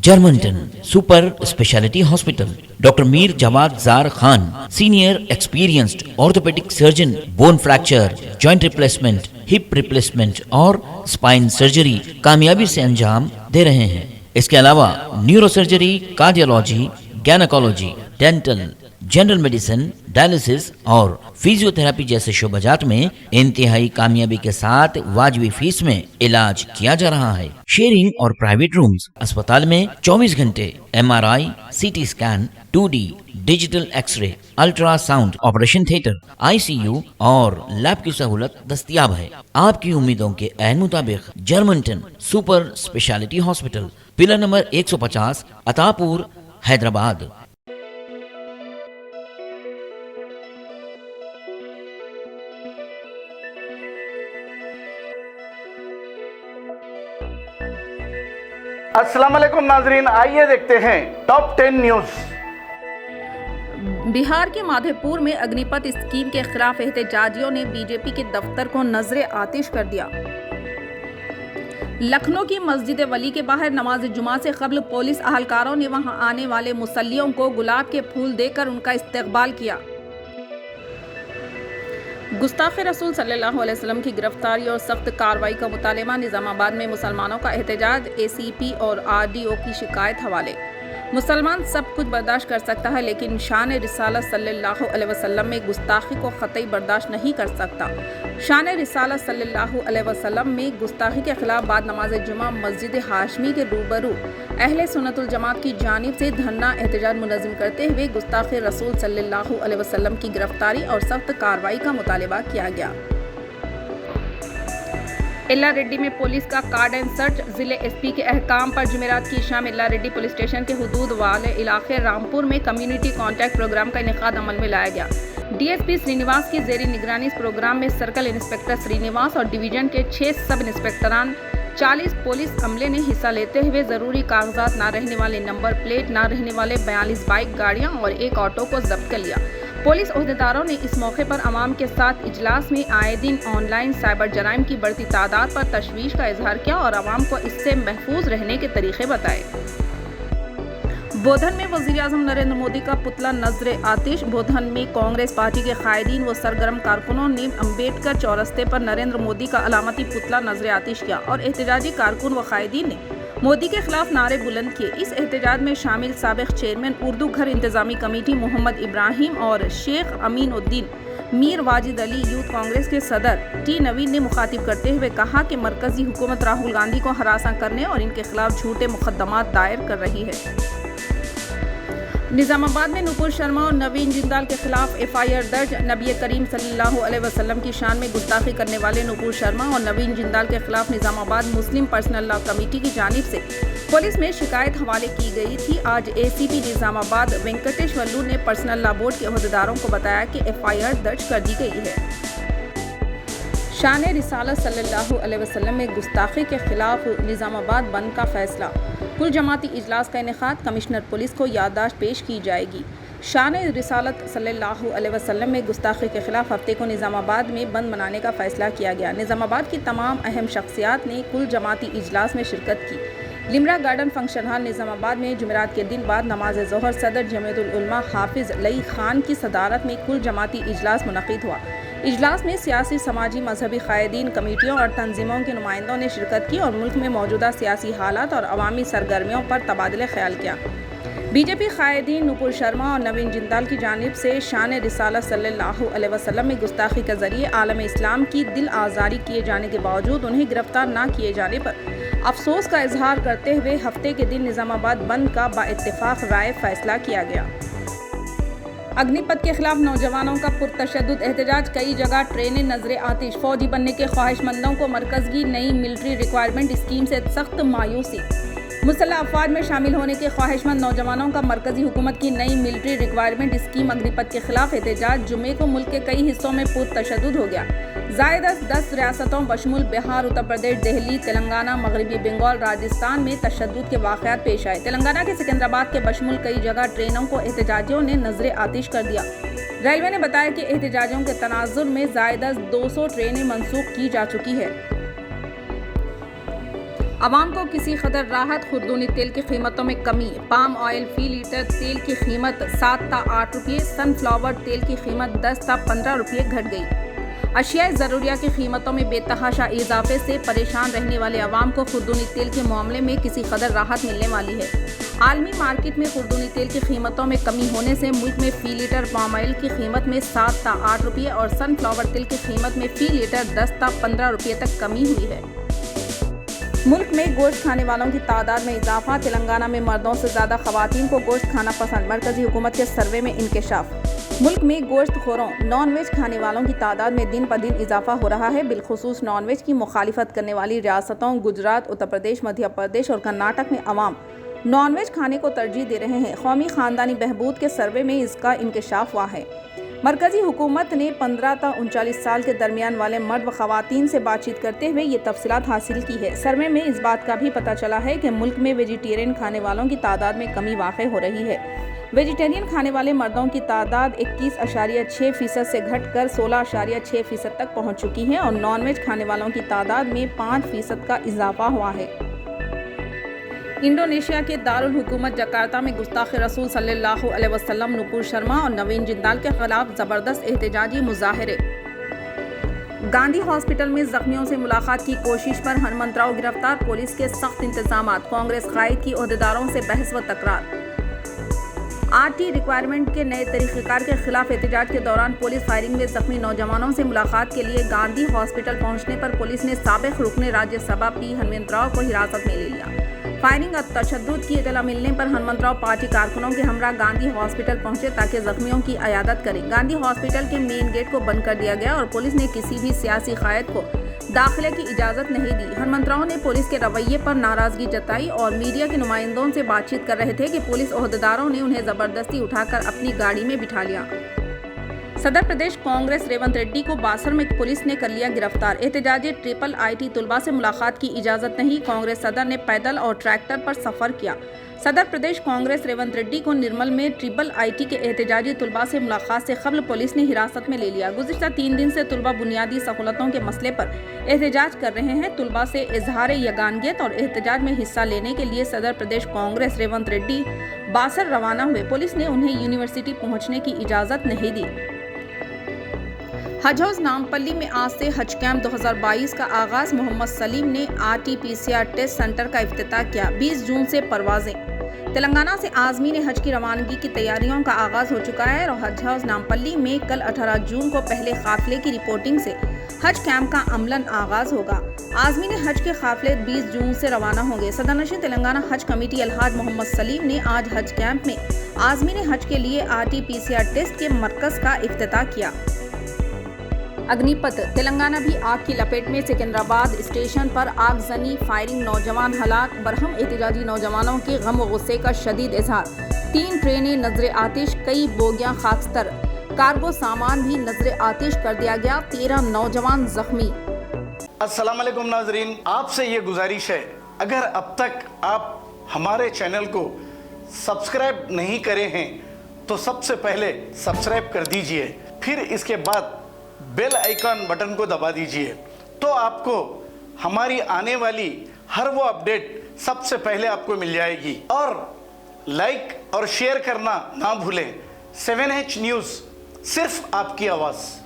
Germanton super speciality hospital, doctor Mir Jawad Zar Khan, senior experienced orthopaedic surgeon, bone fracture, joint replacement, hip replacement और spine surgery कामयाबी से अंजाम दे रहे हैं। इसके अलावा neuro surgery, cardiology, gynaecology, dental, general medicine, dialysis और फिजियोथेरेपी जैसे शोबाजात में इंतहाई कामयाबी के साथ वाजबी फीस में इलाज किया जा रहा है। शेयरिंग और प्राइवेट रूम्स, अस्पताल में 24 घंटे MRI, CT scan, 2D digital x-ray, ultrasound, operation theatre, ICU और लैब की सहूलत दस्तयाब है। आपकी उम्मीदों के ऐन मुताबिक Germanten super speciality hospital, pillar number 150, Attapur, Hyderabad. अस्सलाम वालेकुम नाजरीन, आइए देखते हैं टॉप 10 न्यूज। बिहार के माधेपुर में अग्निपथ स्कीम के खिलाफ एहतजाजियों ने बीजेपी के दफ्तर को नजरे आतिश कर दिया। लखनऊ की मस्जिद वली के बाहर नमाज जुमा से कबल पुलिस अहलकारों ने वहां आने वाले मुसल्लियों को गुलाब के फूल देकर उनका इस्तकबाल किया। गुस्ताखे रसूल सल्लल्लाहु अलैहि वसल्लम की गिरफ्तारी और सख्त कार्रवाई का मुतालबा, निजामाबाद में मुसलमानों का एहतजाज, ACP और RDO की शिकायत हवाले। मुसलमान सब कुछ बर्दाश्त कर सकता है लेकिन शान रिसालत सल्लल्लाहु अलैहि वसल्लम में गुस्ताखी को क़तई बर्दाश्त नहीं कर सकता। शान रिसालत सल्लल्लाहु अलैहि वसल्लम में गुस्ताखी के खिलाफ बाद नमाज जुमा मस्जिद हाशमी के रूबरू अहले सुन्नतुल जमात की जानिब से धरना एहतजाज मुनज़्ज़म करते हुए गुस्ताखे रसूल सल्लल्लाहु अलैहि वसल्लम की गिरफ्तारी और सख्त कार्रवाई का मुतालबा किया गया। एल्ला रेड्डी में पुलिस का कार्ड एंड सर्च, जिले SP के अहकाम पर जुमेरात की शाम एल्ला रेड्डी पुलिस स्टेशन के हुदूद वाले इलाके रामपुर में कम्युनिटी कॉन्टैक्ट प्रोग्राम का इनेकाद अमल में लाया गया। DSP श्रीनिवास की जेरी निगरानी इस प्रोग्राम में सर्कल इंस्पेक्टर श्रीनिवास और डिवीजन के 6 सब इंस्पेक्टरान 40 पुलिस अमले ने हिस्सा लेते हुए ज़रूरी कागजात ना रहने वाले, नंबर प्लेट ना रहने वाले 42 बाइक गाड़ियाँ और एक ऑटो को जब्त कर लिया। पुलिस ओहदेदारों ने इस मौके पर अवाम के साथ इजलास में आए दिन ऑनलाइन साइबर जराइम की बढ़ती तादाद पर तशवीश का इजहार किया और अवाम को इससे महफूज रहने के तरीके बताए। बोधन में वज़ीर-ए-आज़म नरेंद्र मोदी का पुतला नजरे आतिश। बोधन में कांग्रेस पार्टी के कायदीन व सरगर्म कारकुनों ने अम्बेडकर चौरस्ते पर नरेंद्र मोदी का अलामती पुतला नजरे आतिश किया और एहतजाजी कारकुन व कायदीन ने मोदी के खिलाफ नारे बुलंद किए। इस एहतजाज में शामिल साबिक चेयरमैन उर्दू घर इंतजामी कमेटी मोहम्मद इब्राहिम और शेख अमीन उद्दीन मीर वाजिद अली, यूथ कांग्रेस के सदर T नवीन ने मुखातिब करते हुए कहा कि मरकजी हुकूमत राहुल गांधी को हरासा करने और इनके खिलाफ झूठे मुकदमात दायर कर रही है। निजामाबाद में नुपुर शर्मा और नवीन जिंदाल के खिलाफ FIR दर्ज। नबी करीम सल्लल्लाहु अलैहि वसल्लम की शान में गुस्ताखी करने वाले नुपुर शर्मा और नवीन जिंदाल के खिलाफ निजामाबाद मुस्लिम पर्सनल लॉ कमेटी की जानिब से पुलिस में शिकायत हवाले की गई थी। आज ACP निजामाबाद वेंकटेश वल्लू ने पर्सनल लॉ बोर्ड के अहदेदारों को बताया कि FIR दर्ज कर दी गई है। शान रिसालत सल्लल्लाहु अलैहि वसल्लम में गुस्ताखी के खिलाफ निजामाबाद बंद का फैसला। कुल जमाती इजलास का इनेकाद, कमिश्नर पुलिस को याददाश्त पेश की जाएगी। शान रिसालत सल्लल्लाहु अलैहि वसल्लम में गुस्ताखी के खिलाफ हफ्ते को निजामाबाद में बंद मनाने का फैसला किया गया। निजामाबाद की तमाम अहम शख्सियात ने कुल जमाती इजलास में शिरकत की। Limra garden function hall Nizamabad में जुमेरात के दिन बाद नमाज ज़ोहर सदर जमीयतुल उलमा हाफिज लई खान की सदारत में कुल जमाती इजलास मुनक़िद हुआ। इजलास में सियासी, समाजी, मजहबी कायदीन, कमेटियों और तंजीमों के नुमाइंदों ने शिरकत की और मुल्क में मौजूदा सियासी हालात और अवामी सरगर्मियों पर तबादले ख्याल किया। बीजेपी कायदीन नुपुर शर्मा और नवीन जिंदाल की जानिब से शान रिसालत सल्लल्लाहु अलैहि वसल्लम में गुस्ताखी के जरिए आलम इस्लाम की दिल आज़ारी किए जाने के बावजूद उन्हें गिरफ्तार न किए जाने पर अफसोस का इजहार करते हुए हफ्ते के दिन निजामाबाद बंद का बाइत्तेफाक राय फैसला किया गया। अग्निपथ के खिलाफ नौजवानों का पुरतशद्दुद एहतजाज, कई जगह ट्रेनें नजरे आतिश। फौजी बनने के ख्वाहिशमंदों को मरकज़ की नई मिलिट्री रिक्वायरमेंट स्कीम से सख्त मायूसी। मुसल्लह अफवाज में शामिल होने के ख्वाहिशमंद नौजवानों का मरकजी हुकूमत की नई मिलिट्री रिक्वायरमेंट स्कीम अग्निपथ के खिलाफ एहतजाज जुमे को मुल्क के कई हिस्सों में पुरतशद्दुद हो गया। ज़ायद 10 रियासतों बशमुल बिहार, उत्तर प्रदेश, दिल्ली, तेलंगाना, मगरबी बंगाल, राजस्थान में तशद्दुद के वाक़यात पेश आए। तेलंगाना के सिकंदराबाद के बशमुल कई जगह ट्रेनों को एहतजाजियों ने नजरे आतिश कर दिया। रेलवे ने बताया कि एहतजाजियों के तनाजुर में ज़ायद 200 ट्रेनें मनसूख की जा चुकी है। आवाम को किसी कदर राहत, खुर्दूनी तेल की कीमतों में कमी, पाम ऑयल फी लीटर तेल की कीमत 7 ता 8 रुपये, सनफ्लावर तेल की कीमत 10 ता 15 रुपये घट गई। अशिया ज़रूरिया की कीमतों में बेतहाशा इजाफे से परेशान रहने वाले अवाम को खुर्दूनी तेल के मामले में किसी कदर राहत मिलने वाली है। आलमी मार्केट में खुर्दूनी तेल की कीमतों में कमी होने से मुल्क में फी लीटर पाम ऑयल की कीमत में 7 ता 8 रुपये और सनफ्लावर तेल की कीमत में फी लीटर 10 ता 15 रुपये तक कमी हुई है। मुल्क में गोश्त खाने वालों की तादाद में इजाफा, तेलंगाना में मर्दों से ज़्यादा ख़वातीन को गोश्त खाना पसंद, मरकज़ी हुकूमत के सर्वे में इंकशाफ। मुल्क में गोश्त खोरों, नॉन वेज खाने वालों की तादाद में दिन ब दिन इजाफा हो रहा है। बिलखुसूस नॉन वेज की मुखालिफत करने वाली रियासतों गुजरात, उत्तर प्रदेश, मध्य प्रदेश और कर्नाटक में अवाम नॉन वेज खाने को तरजीह दे रहे हैं। कौमी ख़ानदानी बहबूद के सर्वे में इसका इंकशाफ हुआ है। मरकज़ी हुकूमत ने 15 ता 39 साल के दरमियान वाले मर्द व ख़वातीन से बातचीत करते हुए ये तफसीलात हासिल की है। सर्वे में इस बात का भी पता चला है कि मुल्क में वेजिटेरियन खाने वालों की तादाद में कमी वाक़ हो रही है। वेजिटेरियन खाने वाले मर्दों की तादाद 21.6% से घटकर 16.6% तक पहुँच चुकी है और नॉन वेज खाने वालों की तादाद में 5% का इजाफा हुआ है। इंडोनेशिया के दारुल हुकूमत जकार्ता में गुस्ताख़ रसूल सल्लल्लाहु अलैहि वसल्लम नुपुर शर्मा और नवीन जिंदाल के खिलाफ ज़बरदस्त एहतजाजी मुजाहरे। गांधी हॉस्पिटल में जख्मियों से मुलाकात की कोशिश पर हनुमंतराव गिरफ्तार, पुलिस के सख्त इंतजामात, कांग्रेस कायद की ओहदेदारों से बहस व तकरार। आरटी रिक्वायरमेंट के नए तरीक़ेकार के खिलाफ एहतजाज के दौरान पुलिस फायरिंग में जख्मी नौजवानों से मुलाकात के लिए गांधी हॉस्पिटल पहुंचने पर पुलिस ने साबिक़ रुकने राज्यसभा पी हनुमंतराव को हिरासत में ले लिया। फायरिंग और तशद्दुद की इत्तला मिलने पर हनुमंतराव पार्टी कारकुनों के हमरा गांधी हॉस्पिटल पहुंचे ताकि जख्मियों की अयादत करें। गांधी हॉस्पिटल के मेन गेट को बंद कर दिया गया और पुलिस ने किसी भी सियासी कायद को दाखिले की इजाज़त नहीं दी। हनुमंतराव ने पुलिस के रवैये पर नाराज़गी जताई और मीडिया के नुमाइंदों से बातचीत कर रहे थे कि पुलिस ओहदेदारों ने उन्हें ज़बरदस्ती उठाकर अपनी गाड़ी में बिठा लिया। सदर प्रदेश कांग्रेस रेवंत रेड्डी को बासर में पुलिस ने कर लिया गिरफ्तार। एहतजाजी ट्रिपल आईटी तुलबा से मुलाकात की इजाज़त नहीं, कांग्रेस सदर ने पैदल और ट्रैक्टर पर सफ़र किया। सदर प्रदेश कांग्रेस रेवंत रेड्डी को निर्मल में ट्रिपल आईटी के एहतजाजी तुलबा से मुलाकात से कबल पुलिस ने हिरासत में ले लिया। गुज़िश्ता 3 दिन से तुलबा बुनियादी सहूलतों के मसले पर एहतजाज कर रहे हैं। तुलबा से इजहार यगानियत और एहतजाज में हिस्सा लेने के लिए सदर प्रदेश कांग्रेस रेवंत रेड्डी बासर रवाना हुए। पुलिस ने उन्हें यूनिवर्सिटी पहुँचने की इजाज़त नहीं दी। हज हाउस नामपल्ली में आज से हज कैंप 2022 का आगाज। मोहम्मद सलीम ने RT-PCR टेस्ट सेंटर का इफ्तिताह किया। 20 जून से परवाजें। तेलंगाना से आज़मीन हज की रवानगी की तैयारियों का आगाज हो चुका है और हज हाउस नामपल्ली में कल 18 जून को पहले काफिले की रिपोर्टिंग से हज कैंप का अमलन आगाज होगा। आज़मीन हज के काफिले 20 जून से रवाना होंगे। सदरनशीन तेलंगाना हज कमेटी अलहाज मोहम्मद सलीम ने आज हज कैंप में आज़मीन हज के लिए RT-PCR टेस्ट के मरकज का इफ्तिताह किया। अग्निपथ। तेलंगाना भी आग की लपेट में। सिकंदराबाद स्टेशन पर आगजनी, फायरिंग, नौजवान हलाक। बरहम एहतजाजी नौजवानों के गम व गुस्से का शदीद इजहार। 3 ट्रेनें नजर आतिश, कई बोगियां खाकस्तर, कार्गो सामान भी नजर आतिश कर दिया गया। 13 नौजवान जख्मी। अस्सलाम वालेकुम नाजरीन, आपसे ये गुजारिश है, अगर अब तक आप हमारे चैनल को सब्सक्राइब नहीं करे हैं तो सबसे पहले सब्सक्राइब कर दीजिए, फिर इसके बाद बेल आइकन बटन को दबा दीजिए, तो आपको हमारी आने वाली हर वो अपडेट सबसे पहले आपको मिल जाएगी। और लाइक और शेयर करना ना भूलें। 7H न्यूज़, सिर्फ आपकी आवाज़।